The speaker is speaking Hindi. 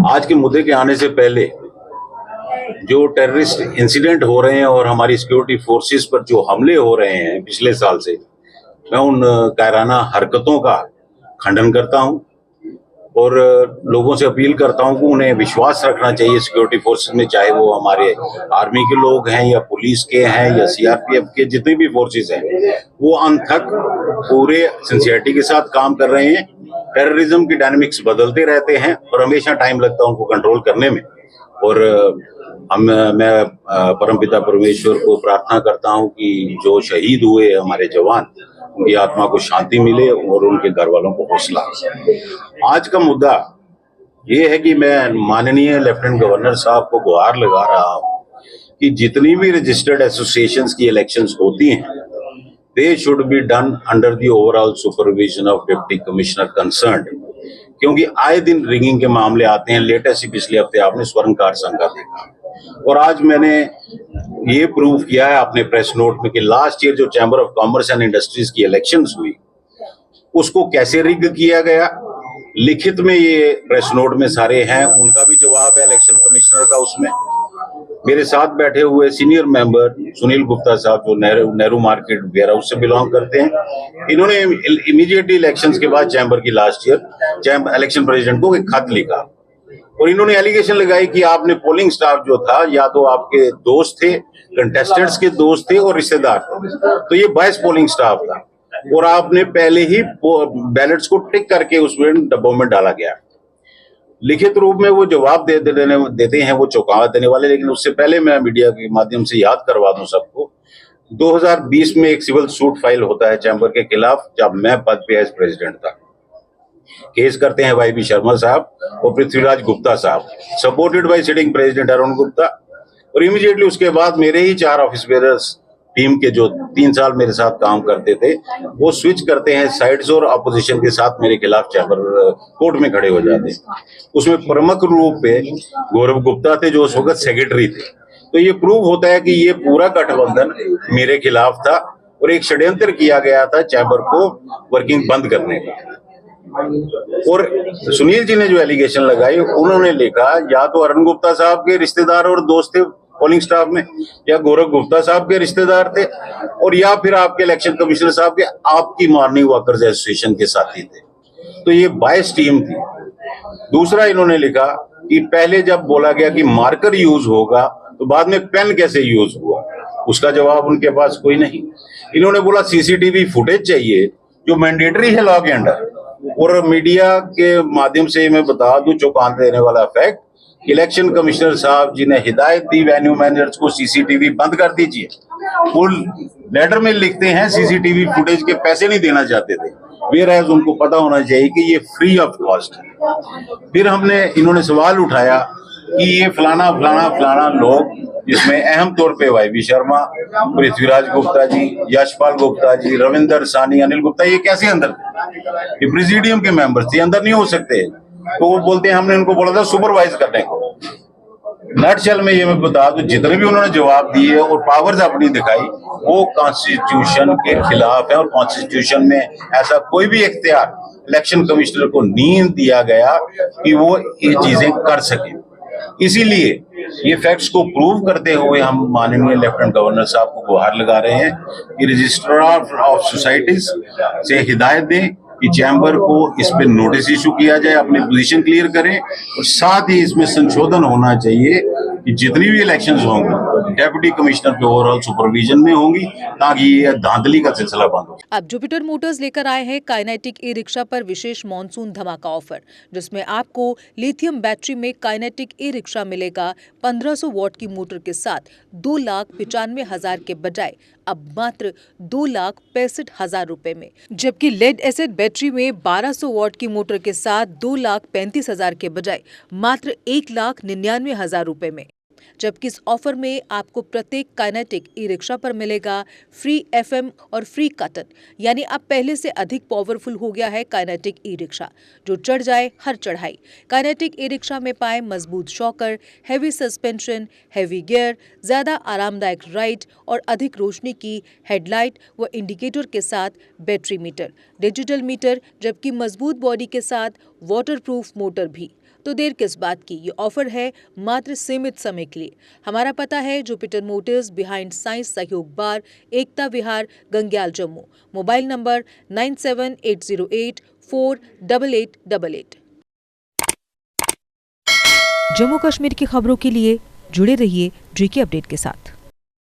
आज के मुद्दे के आने से पहले जो टेररिस्ट इंसिडेंट हो रहे हैं और हमारी सिक्योरिटी फोर्सेस पर जो हमले हो रहे हैं पिछले साल से, मैं उन कायराना हरकतों का खंडन करता हूं और लोगों से अपील करता हूं कि उन्हें विश्वास रखना चाहिए सिक्योरिटी फोर्सेस में, चाहे वो हमारे आर्मी के लोग हैं या पुलिस के हैं या सीआरपीएफ के जितने भी फोर्सेस हैं, वो अंत तक पूरे सिंसियरिटी के साथ काम कर रहे हैं। टेररिज्म की डायनामिक्स बदलते रहते हैं और हमेशा टाइम लगता है उनको कंट्रोल करने में। और मैं परमपिता परमेश्वर को प्रार्थना करता हूं कि जो शहीद हुए हमारे जवान, उनकी आत्मा को शांति मिले और उनके घर वालों को हौसला। आज का मुद्दा ये है कि मैं माननीय लेफ्टिनेंट गवर्नर साहब को गुहार लगा रहा हूं कि जितनी भी रजिस्टर्ड एसोसिएशंस की इलेक्शंस होती हैं, they should be done under the overall supervision of deputy commissioner concerned, क्योंकि आए दिन रिगिंग के मामले आते हैं। लेटेस्ट ही पिछले हफ्ते आपने स्वर्णकार संघ का देखा और आज मैंने ये प्रूव किया है अपने प्रेस नोट में कि लास्ट ईयर जो chamber of commerce and industries की इलेक्शंस हुई, उसको कैसे रिग किया गया, लिखित में ये प्रेस नोट में सारे हैं। उनका भी जवाब है इलेक्शन कमिश्नर का उसमें। मेरे साथ बैठे हुए सीनियर मेंबर सुनील गुप्ता साहब, जो नेहरू मार्केट वेयर हाउस से बिलोंग करते हैं, इन्होंने इमीडिएटली इलेक्शंस के बाद चैम्बर की लास्ट ईयर इलेक्शन प्रेसिडेंट को एक खत लिखा और इन्होंने एलिगेशन लगाई कि आपने पोलिंग स्टाफ जो था, या तो आपके दोस्त थे, कंटेस्टेंट्स के दोस्त थे और रिश्तेदार थे, तो ये 22 पोलिंग स्टाफ था और आपने पहले ही बैलेट्स को टिक करके उसमें डब्बों में डाला गया। लिखित रूप में वो जवाब देते हैं, वो चौंका देने वाले। लेकिन उससे पहले मैं मीडिया के माध्यम से याद करवा दूं सबको, 2020 में एक सिविल सूट फाइल होता है चैम्बर के खिलाफ, जब मैं पद पे एज प्रेसिडेंट था। केस करते हैं YB शर्मा साहब और पृथ्वीराज गुप्ता साहब, supported by sitting president Arun Gupta. और इमीडिएटली उसके बाद मेरे ही 4 ऑफिस बेयरर्स टीम के जो 3 साल मेरे साथ काम करते थे, वो स्विच करते हैं साइड्स और अपोजिशन के साथ मेरे खिलाफ चैम्बर कोर्ट में खड़े हो जाते हैं। उसमें प्रमुख रूप पे गौरव गुप्ता थे, जो उस वक्त सेक्रेटरी थे। तो ये प्रूव होता है कि ये पूरा गठबंधन मेरे खिलाफ था और एक षड्यंत्र किया गया था चैम्बर को वर्किंग बंद करने का। और सुनील जी ने जो एलिगेशन लगाई, उन्होंने लिखा या तो अरुण गुप्ता साहब के रिश्तेदार और दोस्त थे पोलिंग स्टाफ में, या गौरव गुप्ता साहब के रिश्तेदार थे, और या फिर आपके इलेक्शन कमिश्नर साहब के आपकी मॉर्निंग वॉकर्स एसोसिएशन के साथी थे। तो ये 22 टीम थी। दूसरा इन्होंने लिखा कि पहले जब बोला गया कि मार्कर यूज होगा, तो बाद में पेन कैसे यूज हुआ, उसका जवाब उनके पास कोई नहीं। इन्होंने बोला सीसीटीवी फुटेज चाहिए, जो मैंडेटरी है लॉ के अंडर। और मीडिया के माध्यम से मैं बता दूं चौंका देने वाला फैक्ट, इलेक्शन कमिश्नर साहब जी ने हिदायत दी वेन्यू मैनेजर्स को सीसीटीवी बंद कर दीजिए। फुल लेटर में लिखते हैं सीसीटीवी फुटेज के पैसे नहीं देना चाहते थे, वेयरएज उनको पता होना चाहिए कि ये फ्री ऑफ कॉस्ट है। फिर इन्होंने सवाल उठाया कि ये फलाना फलाना फलाना लोग, जिसमें अहम तौर पे YB शर्मा, पृथ्वीराज गुप्ता जी, यशपाल गुप्ता जी, रविंदर सानी, अनिल गुप्ता, ये कैसे अंदर थे? ये प्रेसिडियम के मेंबर्स थे, अंदर नहीं हो सकते। तो वो बोलते हैं हमने उनको बोला था सुपरवाइज करने को। नटशेल में ये मैं बता दूं, जितने भी उन्होंने जवाब दिए और पावर्स अपनी दिखाई, वो कॉन्स्टिट्यूशन के खिलाफ है और कॉन्स्टिट्यूशन में ऐसा कोई भी इख्तियार इलेक्शन कमिश्नर को नहीं दिया गया कि वो ये चीजें कर सके। इसीलिए ये फैक्ट्स को प्रूव करते हुए हम माननीय लेफ्टिनेंट गवर्नर साहब को गुहार लगा रहे हैं कि रजिस्ट्रार ऑफ सोसाइटीज से हिदायत दें कि चैम्बर को इस पे नोटिस इशू किया जाए, अपनी पोजीशन क्लियर करें, और साथ ही इसमें संशोधन होना चाहिए कि जितनी भी इलेक्शंस होंगी डेप्यूटी कमिश्नर के ओवरऑल सुपरविजन में होंगी, ताकि ये धांधली का सिलसिला बंद हो। अब जुपिटर मोटर्स लेकर आए हैं काइनेटिक ई रिक्शा पर विशेष मॉनसून धमाका ऑफर, जिसमें आपको लिथियम बैटरी में काइनेटिक ई रिक्शा मिलेगा 1500 वॉट की मोटर के साथ 2,95,000 के बजाय अब मात्र 2,65,000 रुपए में, जबकि लेड एसिड बैटरी में 1200 वॉट की मोटर के साथ 2,35,000 के बजाय मात्र 1,99,000 रुपए में। जबकि इस ऑफर में आपको प्रत्येक काइनेटिक ई रिक्शा पर मिलेगा फ्री FM और फ्री कटन, यानी अब पहले से अधिक पावरफुल हो गया है काइनेटिक ई रिक्शा, जो चढ़ जाए हर चढ़ाई। काइनेटिक ई रिक्शा में पाए मजबूत shocker, heavy suspension, heavy gear, ज्यादा आरामदायक राइड और अधिक रोशनी की हेडलाइट व इंडिकेटर के साथ बैटरी मीटर, डिजिटल मीटर, जबकि मजबूत बॉडी के साथ वाटरप्रूफ मोटर भी। तो देर किस बात की, ये ऑफर है मात्र सीमित समय के लिए। हमारा पता है जुपिटर मोटर्स, बिहाइंड साइंस सहयोग bar, Ekta Vihar, Gangyal, Jammu. Mobile number 9780848888। Jammu Kashmir की खबरों के लिए जुड़े रहिए JK अपडेट के साथ।